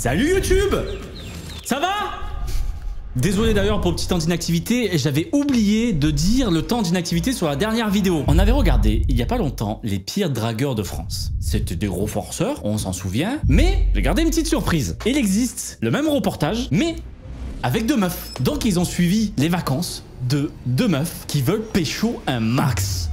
Salut YouTube! Ça va? Désolé d'ailleurs pour le petit temps d'inactivité, j'avais oublié de dire le temps d'inactivité sur la dernière vidéo. On avait regardé, il y a pas longtemps, les pires dragueurs de France. C'était des gros forceurs, on s'en souvient, mais j'ai gardé une petite surprise. Il existe le même reportage, mais avec deux meufs. Donc ils ont suivi les vacances de deux meufs qui veulent pécho un max.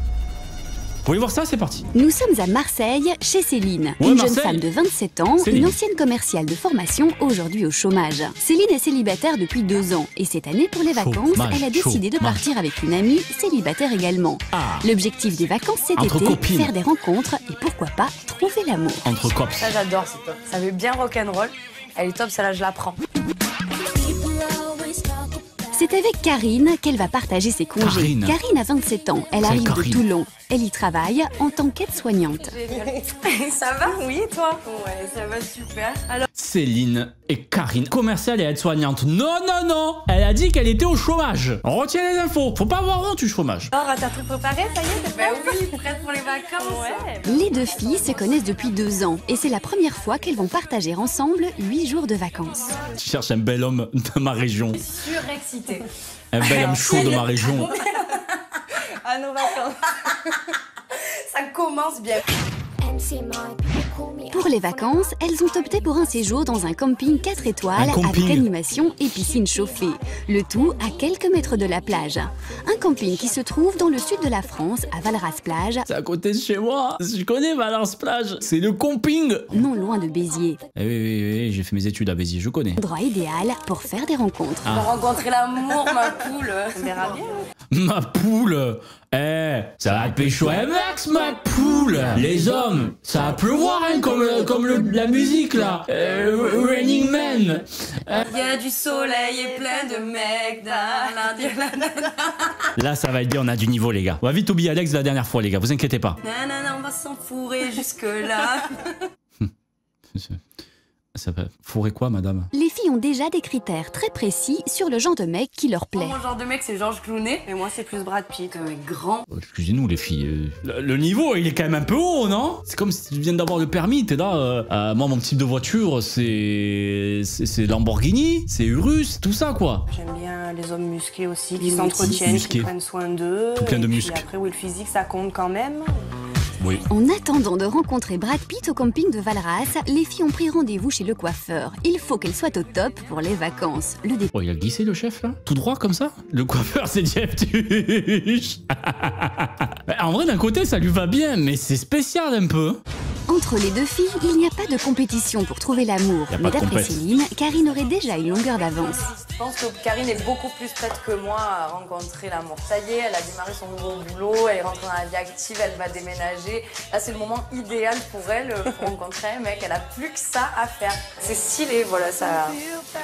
Vous voulez voir ça? C'est parti. Nous sommes à Marseille, chez Céline, Ouais, une Marseille. jeune femme de 27 ans, Céline. une ancienne commerciale de formation, aujourd'hui au chômage. Céline est célibataire depuis 2 ans et cette année, pour les vacances, Chômage, elle a décidé de chômage. partir avec une amie célibataire également. Ah. L'objectif des vacances cet Entre été, copines. faire des rencontres et pourquoi pas trouver l'amour. Entre cops. Ça j'adore, c'est top. Ça fait bien rock'n'roll. Elle est top, celle-là je la prends. C'est avec Karine qu'elle va partager ses congés. Karine. A 27 ans, elle C'est arrive Karine. de Toulon. Elle y travaille en tant qu'aide-soignante. Ça va? Oui, et toi? Ouais, ça va super. Alors, Céline et Karine, commerciale et aide-soignante. Non, non, non! Elle a dit qu'elle était au chômage. On retient les infos. Faut pas avoir honte du chômage. t'as tout préparé, ça y est, t'es prête? Bah oui, prête pour les vacances. Ouais. Les deux filles se connaissent depuis 2 ans et c'est la première fois qu'elles vont partager ensemble 8 jours de vacances. Je cherche un bel homme de ma région. Surexcitée. Un bel homme chaud de ma région. À nos vacances. Ça commence bien. Pour les vacances, elles ont opté pour un séjour dans un camping 4 étoiles Un camping. avec animation et piscine chauffée. Le tout à quelques mètres de la plage. Un camping qui se trouve dans le sud de la France, à Valras-Plage, C'est à côté de chez moi. Je connais Valence-Plage. C'est le camping. non loin de Béziers. Eh oui, j'ai fait mes études à Béziers, je connais. Endroit idéal pour faire des rencontres. On va rencontrer l'amour, ma poule. On verra bien. Ma poule. Eh, ça va pécho un max, ma poule. Les hommes, ça va pleuvoir, hein, comme la musique, là. Raining Man. Il y a du soleil et plein de mecs. Là, ça va être bien, on a du niveau, les gars. On va vite oublier Alex de la dernière fois, les gars, vous inquiétez pas. Nanana, on va s'enfourrer jusque-là. Ça va fourrer quoi, madame? Les filles ont déjà des critères très précis sur le genre de mec qui leur plaît. Mon genre de mec, c'est Georges Clooney. Et moi, c'est plus Brad Pitt. Un mec grand. Excusez-nous, les filles. Le niveau, il est quand même un peu haut, non? C'est comme si tu viens d'avoir le permis, t'es là. Moi, mon type de voiture, c'est Lamborghini, c'est Urus, tout ça, quoi. J'aime bien les hommes musclés aussi, qui Les s'entretiennent, musclés. qui prennent soin d'eux. Tout plein de Et puis muscles. après, oui, le physique, ça compte quand même. Oui. En attendant de rencontrer Brad Pitt au camping de Valras, les filles ont pris rendez-vous chez le coiffeur. Il faut qu'elles soient au top pour les vacances. Le dé... Oh, il a glissé, le chef, là? Tout droit, comme ça? Le coiffeur, c'est Jeff Tuch. En vrai, d'un côté, ça lui va bien, mais c'est spécial, un peu. Entre les deux filles, il n'y a pas de compétition pour trouver l'amour. Y a pas Mais de d'après compète. Céline, Karine aurait déjà une longueur d'avance. Je pense que Karine est beaucoup plus prête que moi à rencontrer l'amour. Ça y est, elle a démarré son nouveau boulot, elle est rentrée dans la vie active, elle va déménager. Là, c'est le moment idéal pour elle pour rencontrer un mec. Elle a plus que ça à faire. C'est stylé, voilà, ça.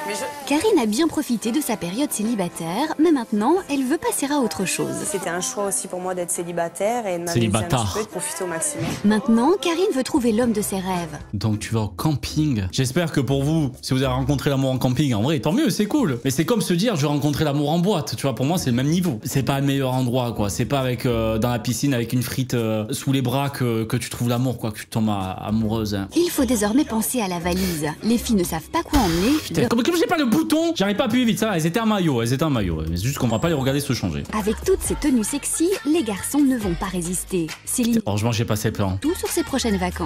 Mais Karine a bien profité de sa période célibataire, mais maintenant, elle veut passer à autre chose. c'était un choix aussi pour moi d'être célibataire et de m'amuser un Célibatard. petit peu, de profiter au maximum. Maintenant, Karine veut trouver l'homme de ses rêves. Donc tu vas au camping. J'espère que pour vous, si vous avez rencontré l'amour en camping, en vrai, tant mieux, c'est cool. Mais c'est comme se dire, je vais rencontrer l'amour en boîte. Tu vois, pour moi, c'est le même niveau. C'est pas le meilleur endroit, quoi. C'est pas avec dans la piscine avec une frite sous les bras que tu trouves l'amour, quoi. Que tu tombes amoureuse. Hein. Il faut désormais penser à la valise. Les filles ne savent pas quoi emmener. Putain, comme j'ai pas le bouton, j'arrive pas à appuyer vite. Ça va, elles étaient en maillot. Mais c'est juste qu'on va pas les regarder se changer. Avec toutes ces tenues sexy, les garçons ne vont pas résister. Céline Heureusement, j'ai passé le plan. tout sur ses prochaines vacances.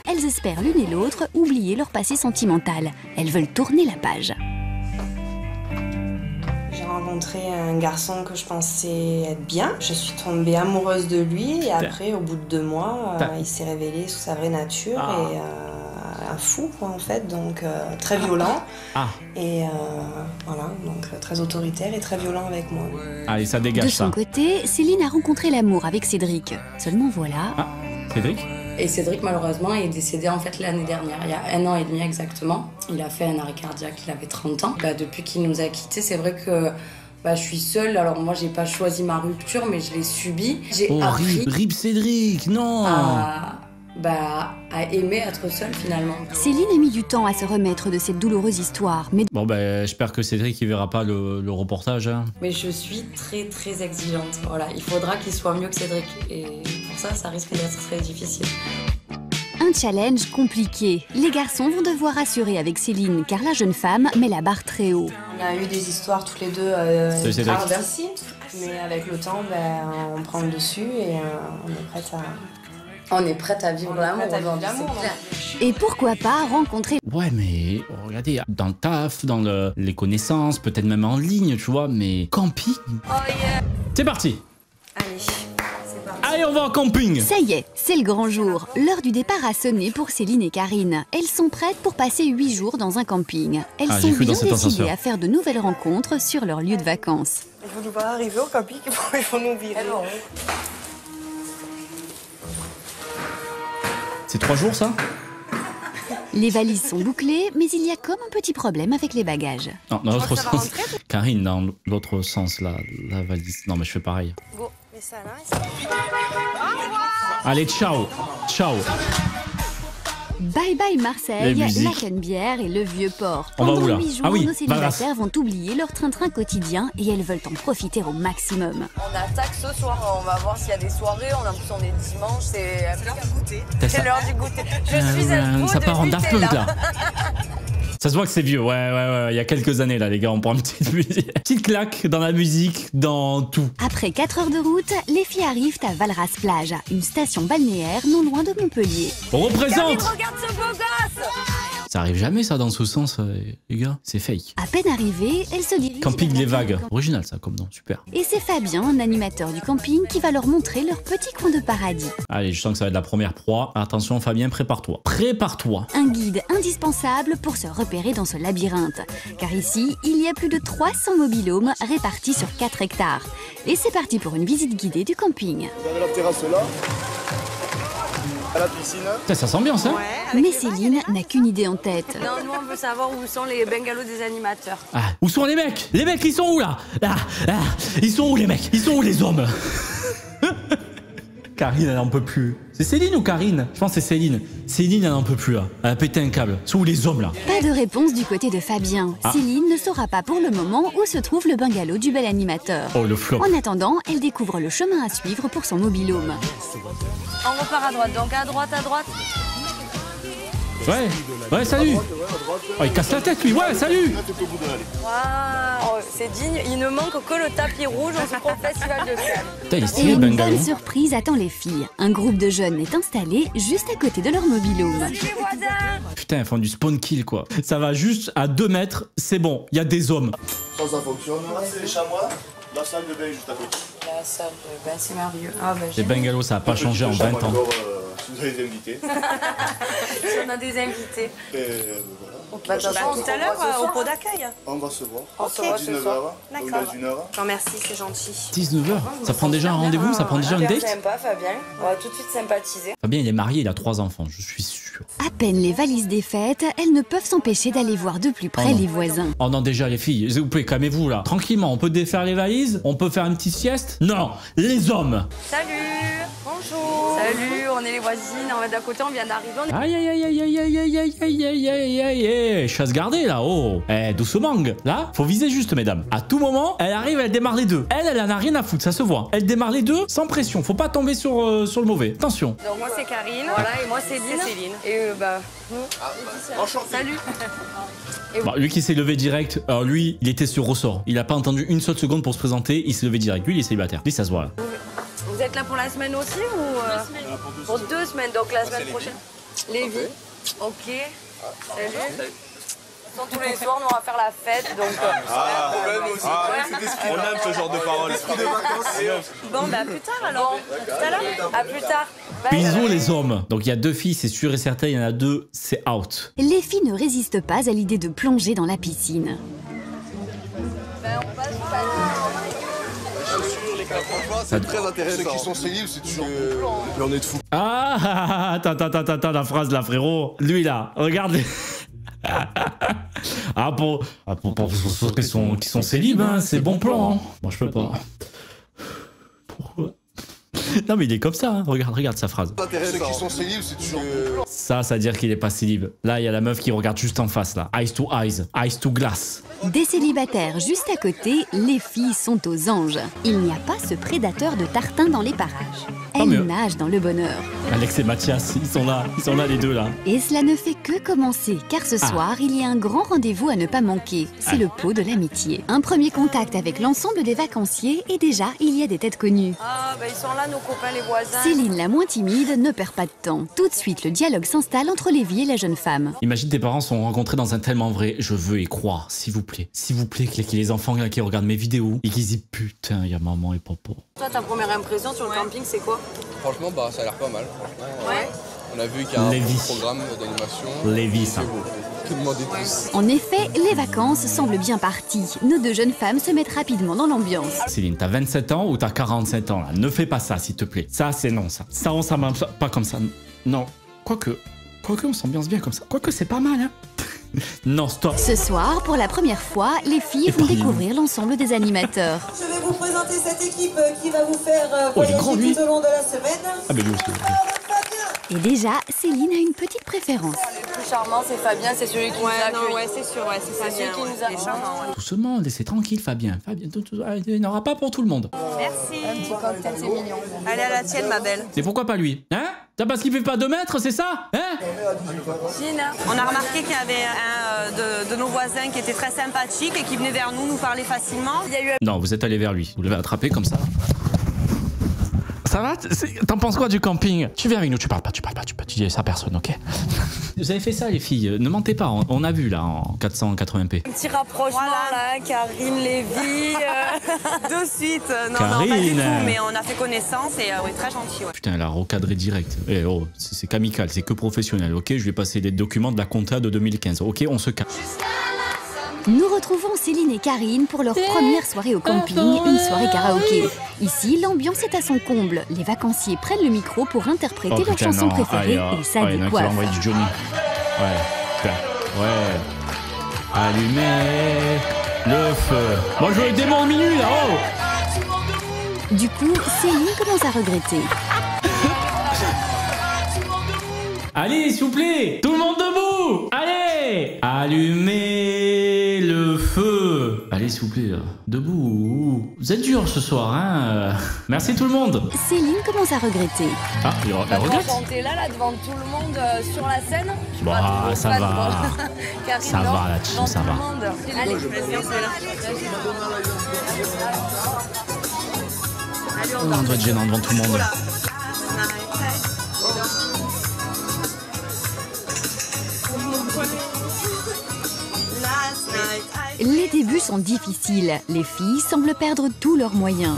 Elles espèrent l'une et l'autre oublier leur passé sentimental. Elles veulent tourner la page. J'ai rencontré un garçon que je pensais être bien. Je suis tombée amoureuse de lui et après, au bout de 2 mois, il s'est révélé sous sa vraie nature et un fou, quoi, en fait. Donc, très violent. Et voilà, donc très autoritaire et très violent avec moi. Allez, ça De dégage son ça. côté, Céline a rencontré l'amour avec Cédric. Seulement voilà, Cédric? Et Cédric, malheureusement, est décédé en fait l'année dernière, il y a 1 an et demi exactement. Il a fait un arrêt cardiaque, il avait 30 ans. Depuis qu'il nous a quittés, c'est vrai que je suis seule. Alors moi, j'ai pas choisi ma rupture, mais je l'ai subie. J'ai appris Rip Cédric, non. à aimer être seule finalement. Céline a mis du temps à se remettre de cette douloureuse histoire. Mais Bon, j'espère que Cédric, il verra pas le reportage. Hein. Mais je suis très très exigeante. Voilà, il faudra qu'il soit mieux que Cédric. Et pour ça, ça risque d'être très difficile. Un challenge compliqué. Les garçons vont devoir assurer avec Céline car la jeune femme met la barre très haut. On a eu des histoires toutes les deux ici, mais avec le temps, on prend le dessus et on est prête à vivre l'amour aujourd'hui. Et pourquoi pas rencontrer... Ouais, mais regardez, dans le taf, dans les connaissances, peut-être même en ligne, tu vois, mais camping. Oh yeah. C'est parti. Allez, c'est parti. Allez, on va en camping. Ça y est, c'est le grand jour. L'heure du départ a sonné pour Céline et Karine. Elles sont prêtes pour passer 8 jours dans un camping. Elles sont bien décidées à faire de nouvelles rencontres sur leur lieu de vacances. Il faut nous voir arriver au camping, ils vont nous virer. C'est 3 jours, ça? Les valises sont bouclées, mais il y a comme un petit problème avec les bagages. Non, dans l'autre sens. Karine, dans l'autre sens, la valise. Non, mais je fais pareil. Go, mets ça là. Allez, ciao. Ciao. Bye bye Marseille, la Canebière et le Vieux-Port. On va où là? 8 jours, nos célibataires vont oublier leur train-train quotidien et elles veulent en profiter au maximum. On attaque ce soir, on va voir s'il y a des soirées, en plus on est dimanche, c'est l'heure du goûter. C'est l'heure du goûter. Je suis un pot ça part en de Daft Punk là. Ça se voit que c'est vieux, ouais, il y a quelques années là les gars, on prend une petite musique. Petite claque dans la musique, dans tout. Après 4 heures de route, les filles arrivent à Valras-Plage, une station balnéaire non loin de Montpellier. On représente. Regarde ce beau gosse. Ça arrive jamais ça dans ce sens, les gars, c'est fake. À peine arrivée, elle se dirige... Camping Les Vagues, original ça comme nom, super. Et c'est Fabien, un animateur du camping, qui va leur montrer leur petit coin de paradis. Allez, je sens que ça va être la première proie. Attention Fabien, prépare-toi. Prépare-toi. Un guide indispensable pour se repérer dans ce labyrinthe. Car ici, il y a plus de 300 mobil-homes répartis sur 4 hectares. Et c'est parti pour une visite guidée du camping. Vous avez la terrasse là, à la piscine. Ça s'ambiance, hein? Ouais, mais Céline n'a qu'une idée en tête. non, nous on veut savoir où sont les bungalows des animateurs. Ah, où sont les mecs? Les mecs, ils sont où là? Ils sont où les mecs? Ils sont où les hommes? Karine, elle n'en peut plus. C'est Céline ou Karine? Je pense que c'est Céline. Céline, elle n'en peut plus là. Elle a pété un câble. Sont où les hommes là? Pas de réponse du côté de Fabien. Céline ne saura pas pour le moment où se trouve le bungalow du bel animateur. Oh le flop. En attendant, elle découvre le chemin à suivre pour son mobil-home. On repart à droite, donc à droite. Ouais, salut. Oh, il casse la tête lui, ouais, salut. Waouh, c'est digne, il ne manque que le tapis rouge au festival de Cannes. Putain, il est Et stylé, une bungalow. bonne surprise attend les filles. Un groupe de jeunes est installé juste à côté de leur mobil-home. Putain, ils font du spawn kill quoi. Ça va juste à 2 mètres, c'est bon, il y a des hommes. Ça fonctionne. C'est les chamois, la salle de bain juste à côté. La salle de bain, c'est merveilleux. Ah, ben, Les bungalows, ça n'a pas changé en 20 ans. Si vous avez des invités. si on a des invités. Et voilà. Tout à l'heure, au pot d'accueil. On va se voir. On se voit ce 19h. soir. Donc dans 1 heure. Non, merci, c'est gentil. 19h. Ça prend déjà un rendez-vous, ça prend déjà une date. Sympa, Fabien. On va tout de suite sympathiser. Fabien, il est marié, il a 3 enfants, je suis sûr. À peine les valises défaites, elles ne peuvent s'empêcher d'aller voir de plus près Oh non. les voisins. Oh non, déjà les filles, vous pouvez calmez-vous là. Tranquillement, on peut défaire les valises, on peut faire une petite sieste. Non, les hommes. Salut. Bonjour. Salut, on est les voisines. On va d'à côté, on vient d'arriver. Aïe aïe aïe aïe aïe aïe aïe aïe aïe aïe aïe aïe. Chasse gardée là, oh. Doucement. Là, faut viser juste mesdames. À tout moment, elle arrive, elle démarre les deux. Elle en a rien à foutre, ça se voit. Elle démarre les deux sans pression, faut pas tomber sur le mauvais. Attention. Donc moi c'est Karine, voilà, et moi c'est Céline. Et salut. Bon, lui qui s'est levé direct, alors lui, il était sur ressort. Il a pas entendu une seule seconde pour se présenter, il s'est levé direct. Lui, il est célibataire. Lui, ça se voit là. Vous êtes là pour la semaine aussi ou pour 2 semaines, donc la semaine prochaine. Lévi. Ok. Salut. Tous les soirs, nous on va faire la fête, donc. On aime ce genre de paroles. Bon, bah à plus tard alors. Tout à l'heure. À plus tard. Puis ils ont les hommes. Donc il y a 2 filles, c'est sûr et certain. Il y en a 2, c'est out. Les filles ne résistent pas à l'idée de plonger dans la piscine. On passe Franchement, c'est très intéressant. Ceux qui sont célibes, c'est toujours une journée de fou. Ah, attends, la phrase là, frérot. Lui là, regarde. Pour ceux qui sont célibes, hein, c'est bon plan. Hein. Moi, je peux pas. Pourquoi? Non, mais il est comme ça. Hein. Regarde sa phrase. Ceux qui sont célibes, c'est toujours. Ça veut dire qu'il est pas célib. Là, il y a la meuf qui regarde juste en face là. Eyes to eyes, eyes to glass. Des célibataires juste à côté, les filles sont aux anges. Il n'y a pas ce prédateur de tartins dans les parages. Elle nage dans le bonheur. Alex et Mathias, ils sont là les deux là. Et cela ne fait que commencer, car ce soir, il y a un grand rendez-vous à ne pas manquer. C'est le pot de l'amitié. Un premier contact avec l'ensemble des vacanciers et déjà, il y a des têtes connues. Ah, ils sont là, nos copains, les voisins. Céline, la moins timide, ne perd pas de temps. Tout de suite, le dialogue s'installe entre Lévi et la jeune femme. Imagine tes parents sont rencontrés dans un tellement vrai. Je veux y croire, s'il vous plaît. S'il vous plaît, qu'il y ait les enfants là, qui regardent mes vidéos et qui disent putain, il y a maman et papa. Toi, ta première impression sur le camping, c'est quoi? Franchement, ça a l'air pas mal. Ouais. On a vu qu'il y a un programme d'animation. Lévi, ça. En effet, les vacances semblent bien parties. Nos deux jeunes femmes se mettent rapidement dans l'ambiance. Céline, t'as 27 ans ou t'as 47 ans là? Ne fais pas ça, s'il te plaît. Ça, c'est non, ça. Ça, on s'ambiance pas comme ça. Non. Quoique, on s'ambiance bien comme ça. Quoique, c'est pas mal, hein. Non, stop. Ce soir, pour la première fois, les filles vont découvrir l'ensemble des animateurs. Je vais vous présenter cette équipe qui va vous faire voyager tout au long de la semaine. Ah, mais lui aussi. Et déjà, Céline a une petite préférence. Le plus charmant, c'est Fabien, c'est celui qui nous a accueillis. Ouais, c'est sûr, ouais, c'est Fabien. Celui qui nous a charmant. Doucement, laissez tranquille, Fabien. Il n'y en aura pas pour tout le monde. Merci. Un petit cocktail, c'est mignon. Allez à la tienne, ma belle. Et pourquoi pas lui? Hein? T'as parce qu'il fait pas 2 mètres, c'est ça? Hein? Gina. On a remarqué qu'il y avait un de nos voisins qui était très sympathique et qui venait vers nous parler facilement. Il y a eu Non, vous êtes allé vers lui. Vous l'avez attrapé comme ça. Ça va? T'en penses quoi du camping? Tu viens avec nous, tu parles pas, tu dis à personne, ok? Vous avez fait ça, les filles, ne mentez pas, on a vu là en 480p. un petit rapprochement là, Karine, Lévi. De suite. Non, Karine. non, pas du tout, mais on a fait connaissance et oui, très gentil. Ouais. Putain, elle a recadré direct. Eh oh, c'est qu'amical, c'est que professionnel, ok? Je vais passer les documents de la compta de 2015, ok? On se calme. Nous retrouvons Céline et Karine pour leur première soirée au camping, une soirée karaoké. Ici, l'ambiance est à son comble. Les vacanciers prennent le micro pour interpréter leur chanson préférée et ça décoiffe. Du Johnny. Ouais, putain. Ouais. Allumez le feu. Moi, je veux des bons minutes, là, oh! Du coup, Céline commence à regretter. Allez, s'il vous plaît, tout le monde debout! Allez! Allumez le feu! Allez, s'il vous plaît, là. Debout. Vous êtes dur ce soir, hein? Merci tout le monde! Céline commence à regretter. Ah, elle regrette? Chanter là, devant tout le monde sur la scène. Bah, ça va. Karine, Ça non, va, là-dessus, devant ça tout va. le monde. Allez, On doit être gênant devant tout le monde. Les débuts sont difficiles. Les filles semblent perdre tous leurs moyens.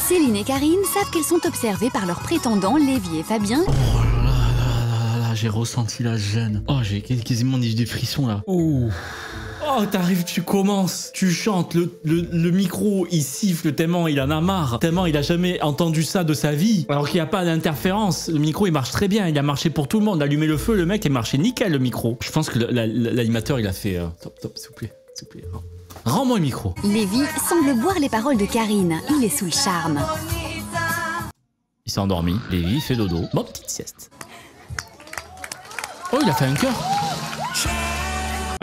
Céline et Karine savent qu'elles sont observées par leurs prétendants Lévi et Fabien. Oh là, j'ai ressenti la gêne. Oh, j'ai quasiment des frissons là. Oh, t'arrives, tu commences, tu chantes, le micro, il siffle tellement il en a marre, tellement il a jamais entendu ça de sa vie, alors qu'il n'y a pas d'interférence. Le micro, il marche très bien, il a marché pour tout le monde. Allumer le feu, le mec, il marchait nickel, le micro. Je pense que l'animateur, il a fait... Stop, s'il vous plaît. Rends-moi le micro. Lévi semble boire les paroles de Karine. Il est sous le charme. Il s'est endormi. Lévi fait dodo. Bon, petite sieste. Oh, il a fait un cœur.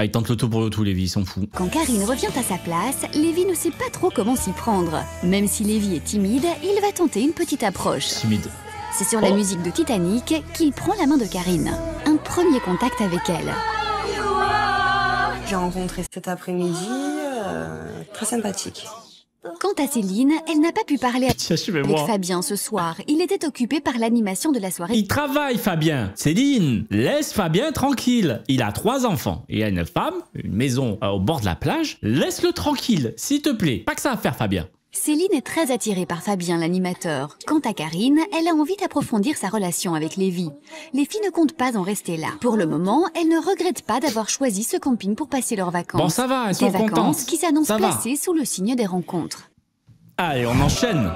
Ah, il tente le tout pour le tout, Lévi, il s'en fout. Quand Karine revient à sa place, Lévi ne sait pas trop comment s'y prendre. Même si Lévi est timide, il va tenter une petite approche. Timide. C'est sur la musique de Titanic qu'il prend la main de Karine. Un premier contact avec elle. J'ai rencontré cet après-midi, très sympathique. Quant à Céline, elle n'a pas pu parler avec Fabien ce soir. Il était occupé par l'animation de la soirée. Il travaille, Fabien. Céline, laisse Fabien tranquille. Il a 3 enfants et une femme, une maison au bord de la plage. Laisse-le tranquille, s'il te plaît. Pas que ça à faire, Fabien. Céline est très attirée par Fabien, l'animateur. Quant à Karine, elle a envie d'approfondir sa relation avec Lévi. Les filles ne comptent pas en rester là. Pour le moment, elles ne regrettent pas d'avoir choisi ce camping pour passer leurs vacances. Bon, ça va, elles sont des vacances contentes. Qui s'annoncent placées sous le signe des rencontres. Allez, on enchaîne.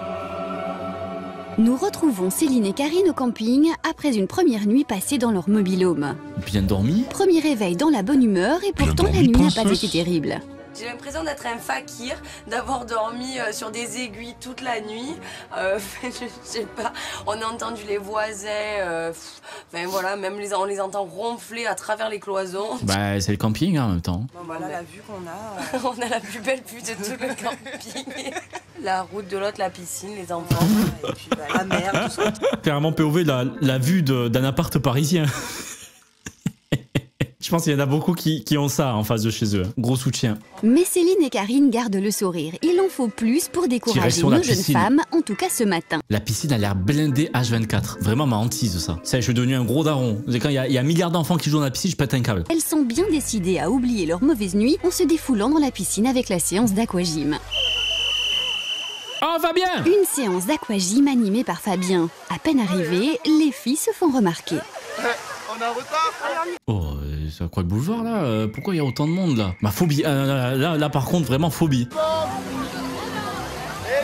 Nous retrouvons Céline et Karine au camping après une première nuit passée dans leur mobil-home. Bien dormi. Premier réveil dans la bonne humeur et pourtant la nuit n'a pas été terrible. J'ai l'impression d'être un fakir, d'avoir dormi sur des aiguilles toute la nuit. Je sais pas, on a entendu les voisins Mais voilà, même on les entend ronfler à travers les cloisons. Bah, c'est le camping hein, en même temps. Bon, voilà la vue qu'on a. On a la plus belle vue de tout le camping. La route de l'autre, la piscine, les enfants, et puis bah, la mer, tout ça. Clairement POV, la vue d'un appart parisien. Je pense qu'il y en a beaucoup qui ont ça en face de chez eux. Gros soutien. Mais Céline et Karine gardent le sourire. Il en faut plus pour décourager nos jeunes femmes, en tout cas ce matin. La piscine a l'air blindée H24. Vraiment ma hantise ça. Ça, je suis devenu un gros daron. Quand il y a un milliard d'enfants qui jouent dans la piscine, je pète un câble. Elles sont bien décidées à oublier leur mauvaise nuit en se défoulant dans la piscine avec la séance d'aquagym. Oh Fabien! Une séance d'aquagym animée par Fabien. À peine arrivée, les filles se font remarquer. On a un retard. Oh, c'est quoi le boulevard là? Pourquoi il y a autant de monde là? Ma phobie, là par contre vraiment phobie.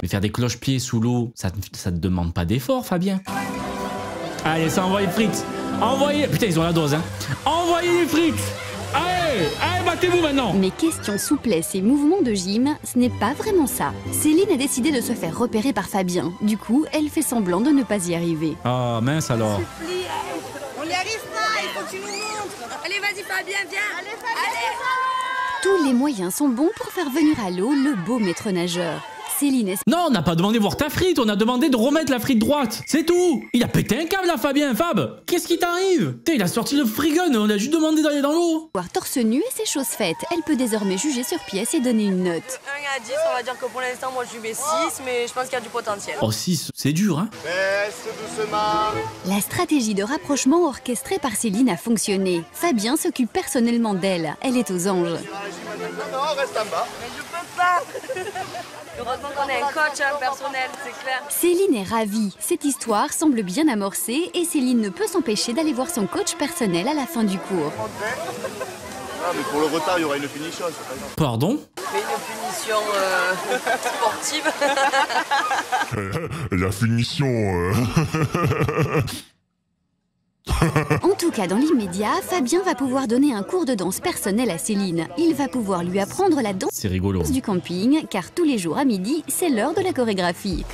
Mais faire des cloche-pieds sous l'eau, ça te demande pas d'effort Fabien. Allez, ça envoie les frites. Envoyez, putain ils ont la dose hein. Envoyez les frites. Allez, battez-vous maintenant. Mais question souplesse et mouvement de gym, ce n'est pas vraiment ça. Céline a décidé de se faire repérer par Fabien. Du coup, elle fait semblant de ne pas y arriver. Ah mince alors. On y arrive pas, il faut que tu nous montres. Allez, vas-y Fabien, viens. Allez, Fabien. Tous les moyens sont bons pour faire venir à l'eau le beau maître nageur. Céline est... Non, on n'a pas demandé voir ta frite, on a demandé de remettre la frite droite. C'est tout. Il a pété un câble là, Fabien. Fab, qu'est-ce qui t'arrive? Il a sorti le frigun, on a juste demandé d'aller dans l'eau. Voir torse nu et c'est chose faite. Elle peut désormais juger sur pièce et donner une note. 1 à 10, on va dire que pour l'instant, moi je lui mets 6, mais je pense qu'il y a du potentiel. Oh 6, c'est dur hein. Baisse doucement. La stratégie de rapprochement orchestrée par Céline a fonctionné. Fabien s'occupe personnellement d'elle. Elle est aux anges. Non, reste en bas. Mais je peux pas. Heureusement qu'on a un coach personnel, c'est clair. Céline est ravie. Cette histoire semble bien amorcée et Céline ne peut s'empêcher d'aller voir son coach personnel à la fin du cours. Ah, mais pour le retard, il y aura une finition, c'est pas grave. Pardon? Mais une punition sportive. La finition. En tout cas, dans l'immédiat, Fabien va pouvoir donner un cours de danse personnel à Céline. Il va pouvoir lui apprendre la danse C'est rigolo. du camping, car tous les jours à midi, c'est l'heure de la chorégraphie.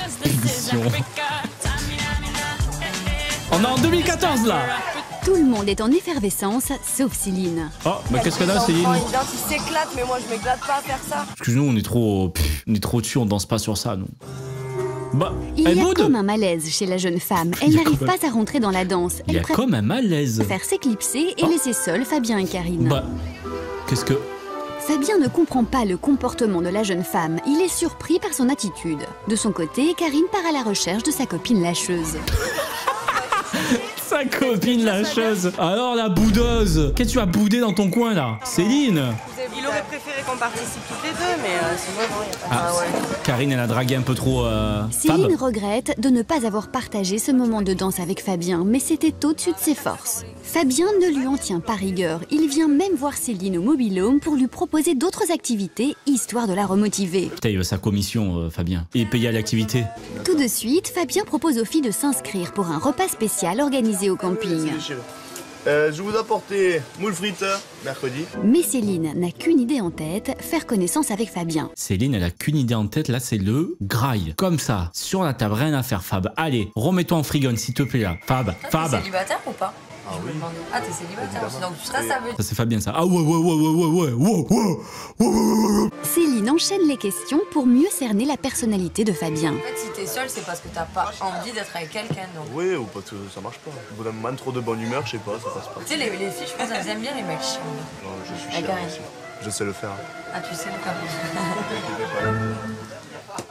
On est en 2014 là. Tout le monde est en effervescence, sauf Céline. Oh, mais qu'est-ce que là, Céline? Il s'éclate, mais moi je m'éclate pas à faire ça. Excuse-nous, on est trop dessus, on danse pas sur ça, nous. Bah, Il y a boude. comme un malaise chez la jeune femme. Elle n'arrive pas à rentrer dans la danse. Il y Elle a comme un malaise. préfère s'éclipser et laisser seuls Fabien et Karine. Bah, qu'est-ce que... Fabien ne comprend pas le comportement de la jeune femme. Il est surpris par son attitude. De son côté, Karine part à la recherche de sa copine lâcheuse. Sa copine lâcheuse. Alors la boudeuse. Qu'est-ce que tu as boudé dans ton coin là? Céline. Il aurait préféré qu'on participe toutes les deux, mais c'est vraiment... Karine, elle a dragué un peu trop Céline Fab. regrette de ne pas avoir partagé ce moment de danse avec Fabien, mais c'était au-dessus de ses forces. Fabien ne lui en tient pas rigueur. Il vient même voir Céline au mobil-home pour lui proposer d'autres activités, histoire de la remotiver. Putain, il veut sa commission, Fabien. Et payer à l'activité. Tout de suite, Fabien propose aux filles de s'inscrire pour un repas spécial organisé au camping. Je vous apporter moule frites mercredi. Mais Céline n'a qu'une idée en tête, faire connaissance avec Fabien. Céline, elle a qu'une idée en tête, là, c'est le graille. Comme ça, sur la table, rien à faire, Fab. Allez, remets-toi en frigon, s'il te plaît, là. Fab. T'es célibataire ou pas? Ah oui. Ah, t'es célibataire aussi, donc ça veut dire... Ça, c'est Fabien, ça. Ah ouais. Céline enchaîne les questions pour mieux cerner la personnalité de Fabien. En fait, si t'es seule, c'est parce que t'as pas envie d'être avec quelqu'un, donc... Oui, ou parce que ça marche pas. Au bout d'un moment, trop de bonne humeur, je sais pas, ça passe pas. Tu sais, les filles, je pense qu'elles aiment bien les mecs chiants. Non, je suis Avec chiant Karine. aussi. Je sais le faire. Ah, tu sais le faire.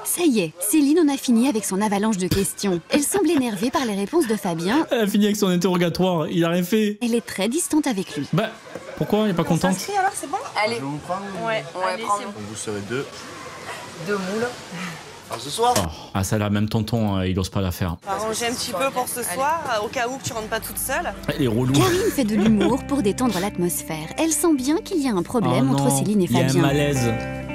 Ça y est, Céline en a fini avec son avalanche de questions. Elle semble énervée par les réponses de Fabien. Elle a fini avec son interrogatoire, il a rien fait. Elle est très distante avec lui. Bah, pourquoi elle est pas contente? alors, c'est bon? Allez. Je vous prends. Ouais, prends. Donc vous serez deux. Deux moules. Alors ce soir. Ah, ça là, même tonton, il ose pas la faire. Arranger un petit peu pour ce soir, au cas où que tu rentres pas toute seule. Elle est relou. Karine fait de l'humour pour détendre l'atmosphère. Elle sent bien qu'il y a un problème entre Céline et Il y a un Fabien. malaise.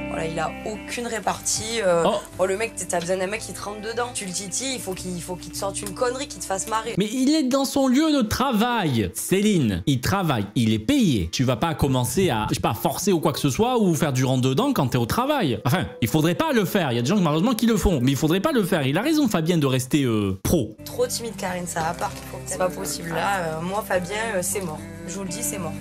Voilà, il a aucune répartie. Le mec, t'as besoin d'un mec qui te rentre dedans. Tu le titilles, il faut qu'il te sorte une connerie, qu'il te fasse marrer. Mais il est dans son lieu de travail. Céline, il travaille, il est payé. Tu vas pas commencer à, je sais pas, forcer ou quoi que ce soit ou faire du rentre dedans quand t'es au travail. Enfin, il faudrait pas le faire. Il y a des gens malheureusement qui le font, mais il faudrait pas le faire. Il a raison, Fabien, de rester pro. Trop timide, Karine, ça va pas. C'est pas possible. Là, moi, Fabien, c'est mort. Je vous le dis, c'est mort.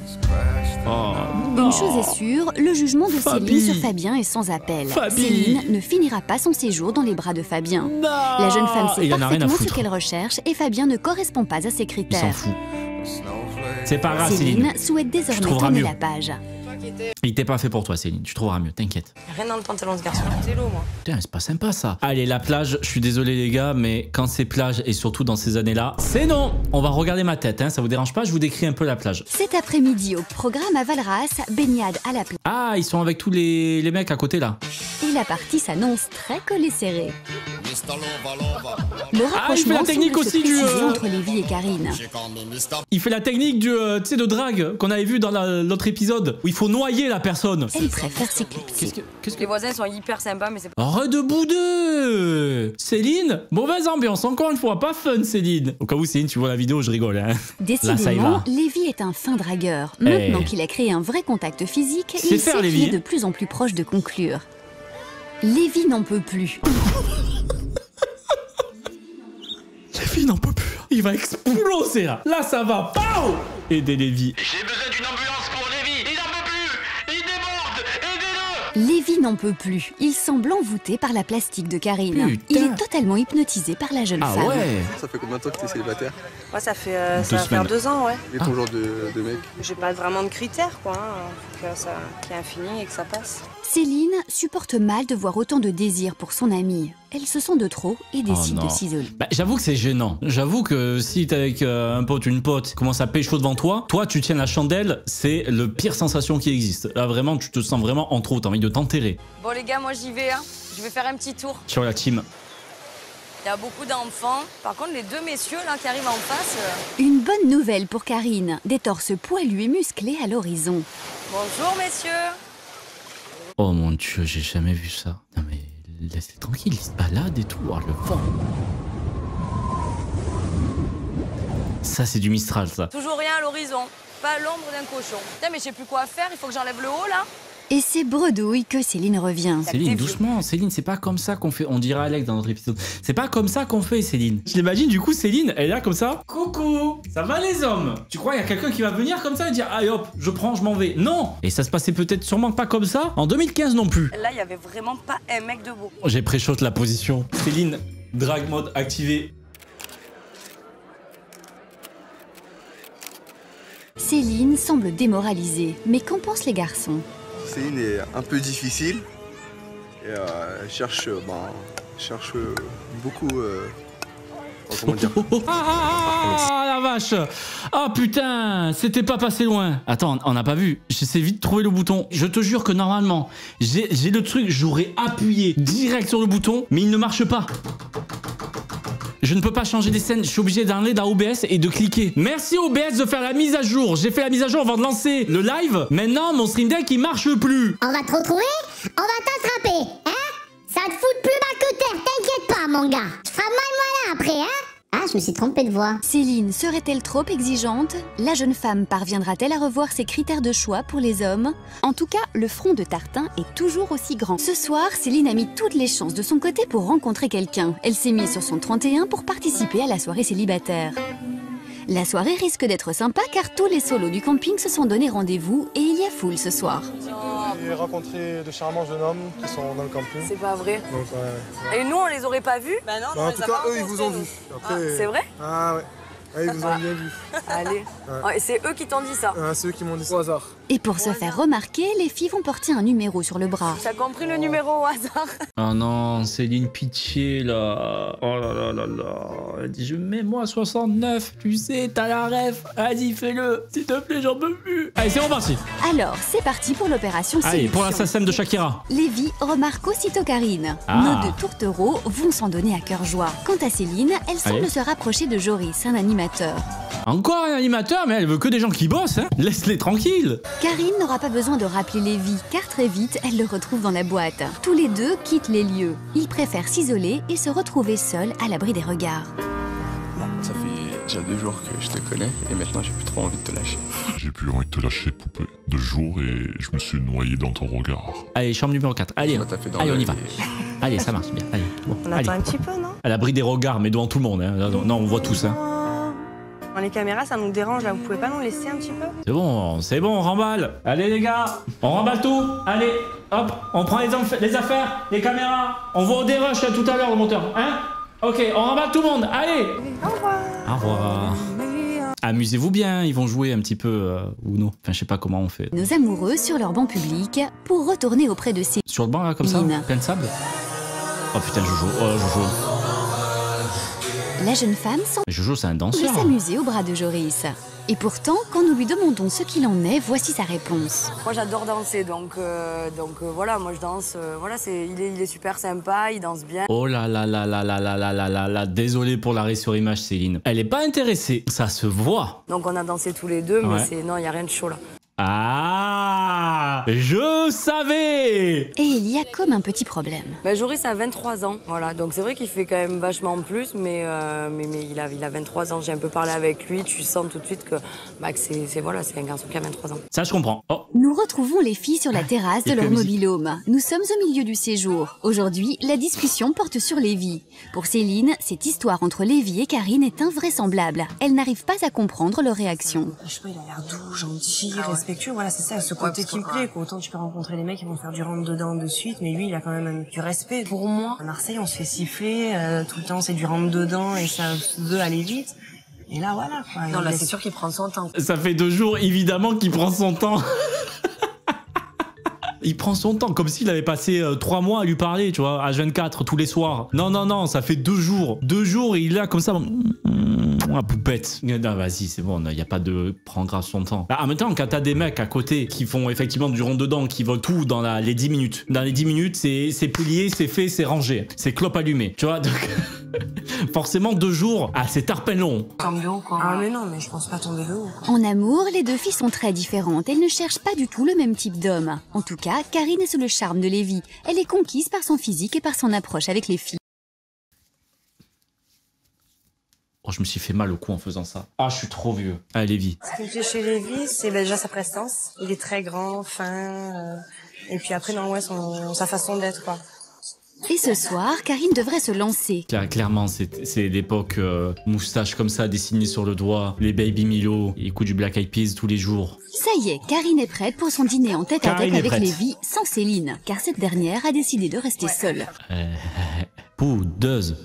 Une chose est sûre, le jugement de Céline sur Fabien est sans appel. Céline ne finira pas son séjour dans les bras de Fabien. La jeune femme sait parfaitement ce qu'elle recherche et Fabien ne correspond pas à ses critères. Il s'en fout. C'est pas grave, Céline souhaite désormais tourner la page. Il t'est pas fait pour toi, Céline. Tu trouveras mieux, t'inquiète. Rien dans le pantalon, ce garçon. C'est l'eau, moi. Putain, c'est pas sympa ça. Allez, la plage, je suis désolé les gars, mais quand c'est plage et surtout dans ces années-là, c'est non. On va regarder ma tête, hein, ça vous dérange pas? Je vous décris un peu la plage. Cet après-midi, au programme à Valras, baignade à la plage. Ah, ils sont avec tous les mecs à côté là. Et la partie s'annonce très collée serrée. Le rapprochement il fait la technique aussi du entre Lévi et Karine. Il fait la technique du tu sais de drague qu'on avait vu dans l'autre épisode où il faut noyer la personne. Elle préfère s'éclipser. Les voisins sont hyper sympas, mais c'est pas... Arrête de bouder. Céline, mauvaise ambiance, encore une fois, pas fun Céline. Au cas où Céline, tu vois la vidéo, je rigole. Hein. Décidément, Lévi est un fin dragueur. Maintenant qu'il a créé un vrai contact physique, il sait qu'il est de plus en plus proche de conclure. Lévi n'en peut plus. Lévi n'en peut plus. Il va exploser là. Là, ça va. Pow. Aider Lévi. J'ai besoin d'une ambulance pour Lévi. Il n'en peut plus. Il déborde. Aidez-le. Lévi n'en peut plus. Il semble envoûté par la plastique de Karine. Putain. Il est totalement hypnotisé par la jeune femme. Ouais. Ça fait combien de temps que t'es célibataire? Ouais, ça va faire 2 ans, ouais. Et ton genre de mec? J'ai pas vraiment de critères, quoi. Hein. Qu'il y ait un feeling et que ça passe. Céline supporte mal de voir autant de désir pour son amie. Elle se sent de trop et décide de s'isoler. Bah, j'avoue que c'est gênant. J'avoue que si t'es avec un pote, une pote, commence à pécho devant toi, tu tiens la chandelle, c'est le pire sensation qui existe. Là vraiment, tu te sens vraiment en trop, t'as envie de t'enterrer. Bon les gars, moi j'y vais, hein. Je vais faire un petit tour. Sur la team. Il y a beaucoup d'enfants. Par contre, les deux messieurs là qui arrivent en face... Une bonne nouvelle pour Karine. Des torses poilus et musclés à l'horizon. Bonjour messieurs. Oh mon Dieu, j'ai jamais vu ça. Non mais laisse-les tranquilles, ils se baladent et tout. Oh, le vent. Ça c'est du Mistral ça. Toujours rien à l'horizon. Pas l'ombre d'un cochon. Putain mais je sais plus quoi faire, il faut que j'enlève le haut là. Et c'est bredouille que Céline revient. Céline, doucement, Céline, c'est pas comme ça qu'on fait. On dirait Alex dans notre épisode. C'est pas comme ça qu'on fait, Céline. Je l'imagine, du coup, Céline, elle est là comme ça. Coucou, ça va les hommes? Tu crois qu'il y a quelqu'un qui va venir comme ça et dire allez hop, je prends, je m'en vais? Non. Et ça se passait peut-être sûrement pas comme ça en 2015 non plus. Là, il y avait vraiment pas un mec debout. J'ai pré-shot la position. Céline, drag mode activé. Céline semble démoralisée. Mais qu'en pensent les garçons? Céline est un peu difficile et elle cherche beaucoup. Comment dire? Ah la vache! Ah putain, c'était pas passé loin. Attends, on n'a pas vu. J'essaie vite de trouver le bouton. Je te jure que normalement, j'ai le truc, j'aurais appuyé direct sur le bouton, mais il ne marche pas. Je ne peux pas changer des scènes, je suis obligé d'aller dans OBS et de cliquer. Merci OBS de faire la mise à jour. J'ai fait la mise à jour avant de lancer le live. Maintenant, mon stream deck, il marche plus. On va te retrouver, on va t'attraper, hein? Ça te fout plus bas que terre, t'inquiète pas, mon gars. Tu feras mal après, hein? Ah, je me suis trompée de voix. Céline serait-elle trop exigeante? La jeune femme parviendra-t-elle à revoir ses critères de choix pour les hommes? En tout cas, le front de Tartin est toujours aussi grand. Ce soir, Céline a mis toutes les chances de son côté pour rencontrer quelqu'un. Elle s'est mise sur son 31 pour participer à la soirée célibataire. La soirée risque d'être sympa car tous les solos du camping se sont donné rendez-vous et il y a foule ce soir. J'ai rencontré de charmants jeunes hommes qui sont dans le camping. C'est pas vrai. Donc, ouais. Et nous, on les aurait pas vus? Bah non, En tout cas, eux, ils vous ont vu. C'est vrai? Ah ouais. Ah, ils vous ont bien vu. Allez. Ouais. C'est eux qui t'ont dit ça? C'est eux qui m'ont dit ça au hasard. Et pour se faire remarquer, les filles vont porter un numéro sur le bras. T'as compris le numéro au hasard? Oh non, Céline, pitié là. Oh là là là là. Elle dit, je mets moi 69, tu sais, t'as la ref. Vas-y, fais-le. S'il te plaît, j'en peux plus. Allez, c'est reparti. Alors, c'est parti pour l'opération séduction. Allez, pour l'assassin de Shakira. Lévi remarque aussitôt Karine. Nos deux tourtereaux vont s'en donner à cœur joie. Quant à Céline, elle semble se rapprocher de Joris, un animateur. Encore un animateur, mais elle veut que des gens qui bossent, hein. Laisse-les tranquilles. Karine n'aura pas besoin de rappeler Lévi, car très vite, elle le retrouve dans la boîte. Tous les deux quittent les lieux. Ils préfèrent s'isoler et se retrouver seuls à l'abri des regards. Ça fait déjà 2 jours que je te connais et maintenant j'ai plus trop envie de te lâcher. J'ai plus envie de te lâcher, poupée. 2 jours et je me suis noyé dans ton regard. Allez, chambre numéro 4. Allez, allez, on y va. Allez, ça marche bien. Allez, bon, on attend un petit peu, non? À l'abri des regards, mais devant tout le monde. Hein. Non, on voit tous. Hein. Les caméras, ça nous dérange là. Vous pouvez pas nous laisser un petit peu? C'est bon, on remballe. Allez les gars, on remballe tout. Allez, hop, on prend les affaires, les caméras. On va au dérush tout à l'heure, le monteur. Hein? Ok, on remballe tout le monde. Allez. Au revoir. Au revoir. Amusez-vous bien, ils vont jouer un petit peu ou non. Enfin, je sais pas comment on fait. Nos amoureux sur leur banc public pour retourner auprès de Céline. Sur le banc là, comme ça, plein de sable. Oh putain, Jojo. Oh Jojo. La jeune femme semble Jojo, c'est un danseur. s'amuser au bras de Joris. Et pourtant, quand nous lui demandons ce qu'il en est, voici sa réponse. Moi j'adore danser, donc voilà, moi je danse, voilà, il est super sympa, il danse bien. Oh là là là là là là là là là là, désolé pour l'arrêt sur image Céline. Elle est pas intéressée, ça se voit. Donc on a dansé tous les deux, mais non, il n'y a rien de chaud là. Ah, je savais. Et il y a comme un petit problème. Ben, Joris a 23 ans, voilà, donc c'est vrai qu'il fait quand même vachement plus, mais il a 23 ans, j'ai un peu parlé avec lui, tu sens tout de suite que c'est un garçon qui a 23 ans. Ça je comprends. Oh. Nous retrouvons les filles sur la terrasse de leur mobil-home. Nous sommes au milieu du séjour. Aujourd'hui, la discussion porte sur Lévi. Pour Céline, cette histoire entre Lévi et Karine est invraisemblable. Elle n'arrive pas à comprendre leur réaction. Je sais pas, il a l'air doux, gentil, respectueux, voilà, c'est ça, ce côté qui me plaît, quoi. Autant tu peux rencontrer des mecs qui vont faire du rentre-dedans de suite, mais lui, il a quand même du respect. Pour moi, à Marseille, on se fait siffler, tout le temps, c'est du rentre-dedans et ça veut aller vite. Et là, voilà, quoi. Non, là, c'est sûr qu'il prend son temps. Ça fait 2 jours, évidemment, qu'il prend son temps. Il prend son temps, comme s'il avait passé 3 mois à lui parler, tu vois, H24, tous les soirs. Non, ça fait 2 jours. 2 jours, et il est là, comme ça, la poupette. Non, vas-y, c'est bon, il n'y a pas de... Prends grave son temps. Bah, en même temps, quand t'as des mecs à côté qui font effectivement du rentre-dedans, qui veulent tout dans les 10 minutes. Dans les 10 minutes, c'est plié, c'est fait, c'est rangé. C'est clope allumée, tu vois, donc... Forcément, 2 jours, c'est tarpin long. Tombe de haut, quoi. Ah, mais non, mais je pense pas tomber de haut, quoi. En amour, les 2 filles sont très différentes. Elles ne cherchent pas du tout le même type d'homme. En tout cas, Karine est sous le charme de Lévi. Elle est conquise par son physique et par son approche avec les filles. Oh, je me suis fait mal au cou en faisant ça. Ah, je suis trop vieux. Ah, Lévi. Ce qui me plaît chez Lévi, c'est déjà sa prestance. Il est très grand, fin, et puis après, non, ouais, sa façon d'être, quoi. Et ce soir, Karine devrait se lancer. Clairement, c'est l'époque moustache comme ça, dessinée sur le doigt, les Baby Milo, ils écoutent du Black Eyed Peas tous les jours. Ça y est, Karine est prête pour son dîner en tête-à-tête avec Lévi sans Céline, car cette dernière a décidé de rester seule. Boudeuse.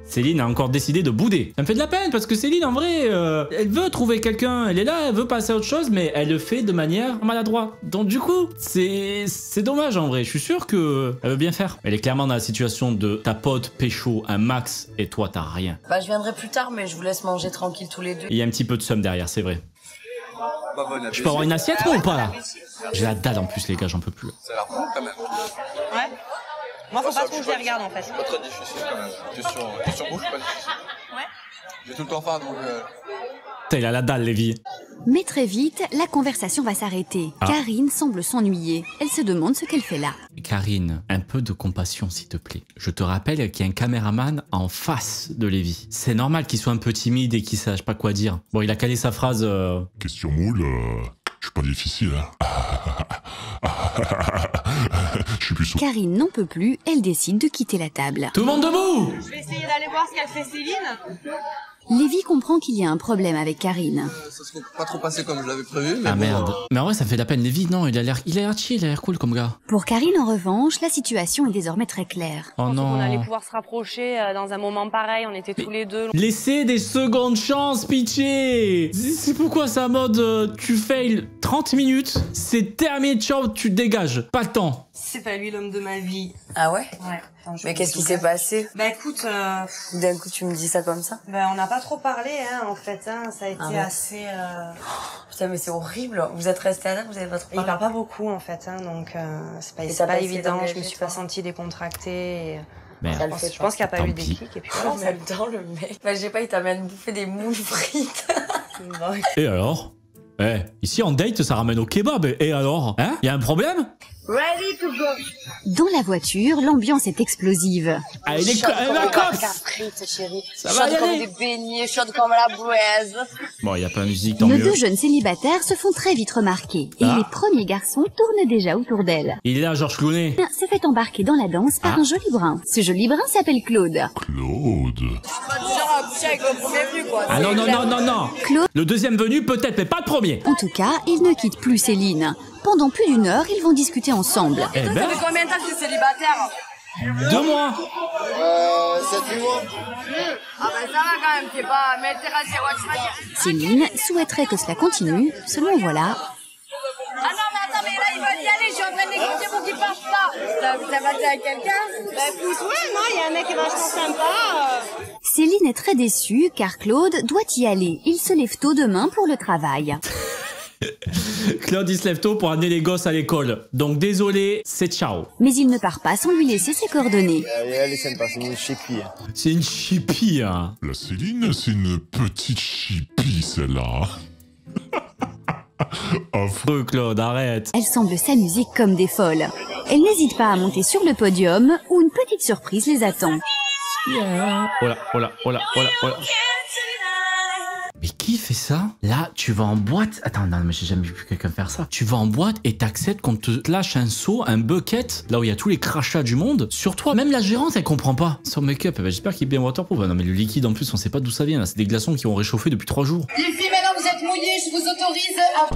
Céline a encore décidé de bouder. Ça me fait de la peine parce que Céline, en vrai, elle veut trouver quelqu'un, elle est là, elle veut passer à autre chose, mais elle le fait de manière maladroite. Donc du coup, c'est dommage en vrai. Je suis sûr que elle veut bien faire. Elle est clairement dans la situation de ta pote pécho un max et toi t'as rien. Bah je viendrai plus tard, mais je vous laisse manger tranquille tous les deux. Il y a un petit peu de somme derrière, c'est vrai. Je peux avoir une assiette ou pas là? J'ai la dalle en plus les gars, j'en peux plus. Ça a l'air bon quand même. Ouais. Moi, faut pas trop que je les regarde en fait. C'est pas très difficile quand même. Question bouche, pas difficile. Ouais. J'ai tout le temps faim donc. Putain, il a la dalle, Lévi. Mais très vite, la conversation va s'arrêter. Karine semble s'ennuyer. Elle se demande ce qu'elle fait là. Karine, un peu de compassion s'il te plaît. Je te rappelle qu'il y a un caméraman en face de Lévi. C'est normal qu'il soit un peu timide et qu'il sache pas quoi dire. Bon, il a calé sa phrase... Question moule, je suis pas difficile, hein. Je suis plus sourd. Karine n'en peut plus, elle décide de quitter la table. Tout le monde debout! Je vais essayer d'aller voir ce qu'elle fait Céline. Lévi comprend qu'il y a un problème avec Karine. Ça serait pas trop passé comme je l'avais prévu, mais ah bon, merde. Mais en vrai, ça fait de la peine. Lévi, non, il a l'air chill, il a l'air cool comme gars. Pour Karine, en revanche, la situation est désormais très claire. Oh non. On allait pouvoir se rapprocher dans un moment pareil, on était tous les deux. Laissez des secondes chances, pitié. C'est pourquoi ça mode tu fails 30 minutes, c'est terminé, ciao, tu dégages. Pas le temps. C'est pas lui l'homme de ma vie. Ah ouais? Ouais. Mais qu'est-ce qui s'est passé? Bah écoute, d'un coup tu me dis ça comme ça? Bah on n'a pas trop parlé hein en fait, hein. Ça a été assez... Putain mais c'est horrible, vous êtes restés à là, vous avez pas trop parlé? Il parle pas beaucoup en fait, hein, donc c'est pas évident, je me suis pas sentie décontractée. Merde. Je pense qu'il n'y a pas eu des clics et puis en même temps, le mec, bah, je sais pas, il t'amène bouffer des moules frites. Et alors? Eh, ici en date, ça ramène au kebab. Et alors? Hein? Y a un problème? Ready to go. Dans la voiture, l'ambiance est explosive. Ah, elle va coffre. Ça va y aller. Des beignets, chaude comme la braise. Bon, y a pas de musique, tant Nos mieux. deux jeunes célibataires se font très vite remarquer. Et les premiers garçons tournent déjà autour d'elle. Il est là, Georges Clooney. Se fait embarquer dans la danse par un joli brun. Ce joli brun s'appelle Claude. Claude. Genre à coucher avec le premier venu, quoi. Ah non, non, non, non, non. Claude. Le deuxième venu, peut-être, mais pas le premier. En tout cas, ils ne quittent plus Céline. Pendant plus d'1 heure, ils vont discuter ensemble. Eh ben, Ça fait combien de temps que tu es célibataire? 2 mois. 7-8 mois. Ah bah ça va quand même, t'es pas... Mais t'es rasé, Céline souhaiterait que cela continue, seulement voilà. Ah non mais attends, mais là il va y aller, je suis en train de négocier pour qu'il parte pas. T'as battu à quelqu'un? Bah plus ouais, non, il y a un mec qui est vachement sympa. Céline est très déçue car Claude doit y aller. Il se lève tôt demain pour le travail. Claude, il se lève tôt pour amener les gosses à l'école. Donc désolé, c'est ciao. Mais il ne part pas sans lui laisser ses coordonnées. Elle est sympa, c'est une chipie. C'est une chipie, hein. La Céline, c'est une petite chipie, celle-là. Affreux, Claude, arrête. Elle semble s'amuser comme des folles. Elle n'hésite pas à monter sur le podium où une petite surprise les attend. Yeah. Oh là, oh là, oh là, oh là, oh là. Mais qui fait ça? Là, tu vas en boîte. Attends, non, mais j'ai jamais vu quelqu'un faire ça. Tu vas en boîte et t'acceptes qu'on te lâche un seau, un bucket, là où il y a tous les crachats du monde, sur toi. Même la gérante, elle comprend pas. Son make-up, eh ben, j'espère qu'il est bien waterproof. Non, mais le liquide, en plus, on sait pas d'où ça vient. Là, c'est des glaçons qui ont réchauffé depuis 3 jours. Les filles, maintenant vous êtes mouillées, je vous autorise à...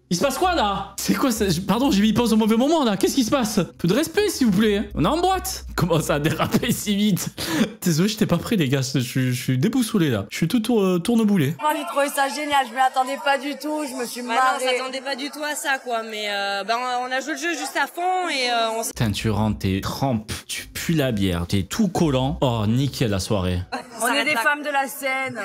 Il se passe quoi là? C'est quoi ça? Pardon, j'ai mis pause au mauvais moment là. Qu'est-ce qui se passe? Un peu de respect s'il vous plaît. On est en boîte. Comment ça a dérapé si vite? Désolé, j'étais pas prêt les gars. Je suis déboussolé là. Je suis tout tourneboulé. Moi j'ai trouvé ça génial, je m'y attendais pas du tout, je me suis marrée. Non, on s'attendait pas du tout à ça quoi, mais on a joué le jeu juste à fond et on s'est... Putain, tu rentres, t'es trempe, tu pues la bière, t'es tout collant. Oh, nickel la soirée. On est des femmes de la scène.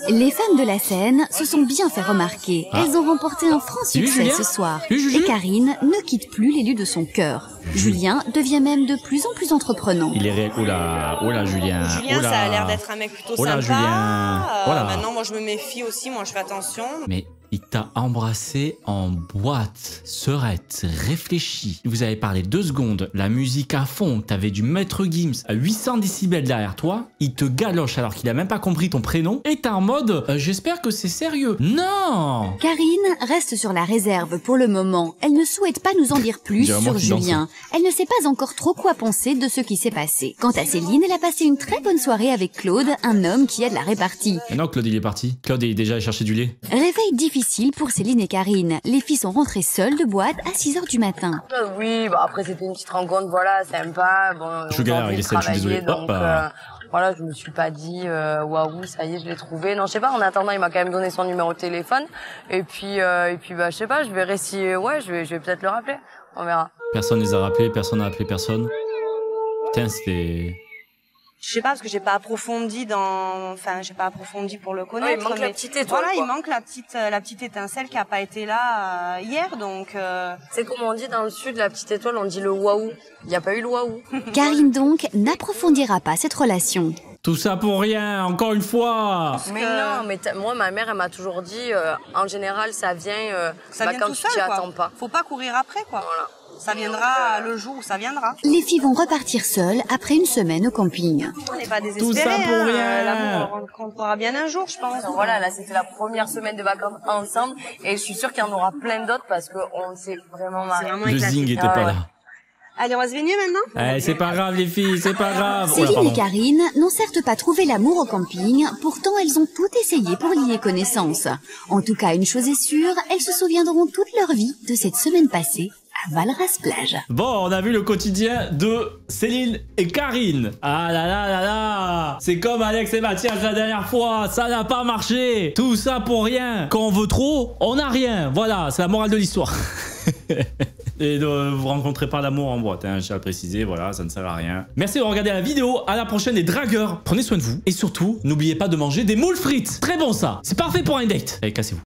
Les femmes de la scène se sont bien fait remarquer. Elles ont remporté un franc succès ce soir. Et Karine ne quitte plus l'élu de son cœur. Julien devient même de plus en plus entreprenant. Il est réel. Oula, Julien. Julien, ça a l'air d'être un mec plutôt sympa. Julien. Maintenant, moi, je me méfie aussi. Moi, je fais attention. Mais il t'a embrassé en boîte, sereine, réfléchie. Vous avez parlé 2 secondes, la musique à fond, t'avais du Maître Gims à 800 décibels derrière toi, il te galoche alors qu'il a même pas compris ton prénom, et t'es en mode j'espère que c'est sérieux. Non! Karine reste sur la réserve pour le moment. Elle ne souhaite pas nous en dire plus sur Julien. Elle ne sait pas encore trop quoi penser de ce qui s'est passé. Quant à Céline, elle a passé une très bonne soirée avec Claude, un homme qui a de la répartie. Mais non, Claude il est parti. Claude il est déjà allé chercher du lait. Réveil difficile pour Céline et Karine. Les filles sont rentrées seules de boîte à 6h du matin. Oui, bah après c'était une petite rencontre, voilà, sympa. Bon, je galère avec les scènes, je suis désolé. Donc, voilà, je me suis pas dit waouh, ça y est, je l'ai trouvé. Non, je sais pas, en attendant, il m'a quand même donné son numéro de téléphone. Et puis bah je sais pas, je verrai si je vais peut-être le rappeler. On verra. Personne les a rappelés, personne n'a appelé personne. Putain, c'était... Je sais pas, parce que j'ai pas approfondi j'ai pas approfondi pour le connaître. Ouais, il manque la petite étoile. Voilà, il manque la petite étincelle qui a pas été là hier, donc... C'est comme on dit dans le sud, la petite étoile, on dit le waouh. Il n'y a pas eu le waouh. Karine donc n'approfondira pas cette relation. Tout ça pour rien, encore une fois. Mais non, mais moi, ma mère, elle m'a toujours dit, en général, ça vient quand tu t'y attends pas. Faut pas courir après, quoi. Voilà. Ça viendra le jour où ça viendra. Les filles vont repartir seules après une semaine au camping. On n'est pas désespérés. Tout ça pour rien. L'amour, on rencontrera bien un jour, je pense. Voilà, là, c'était la première semaine de vacances ensemble. Et je suis sûre qu'il y en aura plein d'autres parce qu'on s'est vraiment marré. Le zing était pas là. Allez, on va se baigner maintenant? C'est pas grave les filles, c'est pas grave. Céline et Karine n'ont certes pas trouvé l'amour au camping, pourtant elles ont tout essayé pour lier connaissance. En tout cas, une chose est sûre, elles se souviendront toute leur vie de cette semaine passée à Valras-Plage. Bon, on a vu le quotidien de Céline et Karine. Ah là là là là. C'est comme Alex et Mathias la dernière fois, ça n'a pas marché. Tout ça pour rien. Quand on veut trop, on n'a rien. Voilà, c'est la morale de l'histoire. Et vous rencontrez pas l'amour en boîte, hein, je tiens à le préciser, voilà, ça ne sert à rien. Merci de regarder la vidéo, à la prochaine les dragueurs. Prenez soin de vous et surtout, n'oubliez pas de manger des moules frites. Très bon ça, c'est parfait pour un date. Allez, cassez-vous.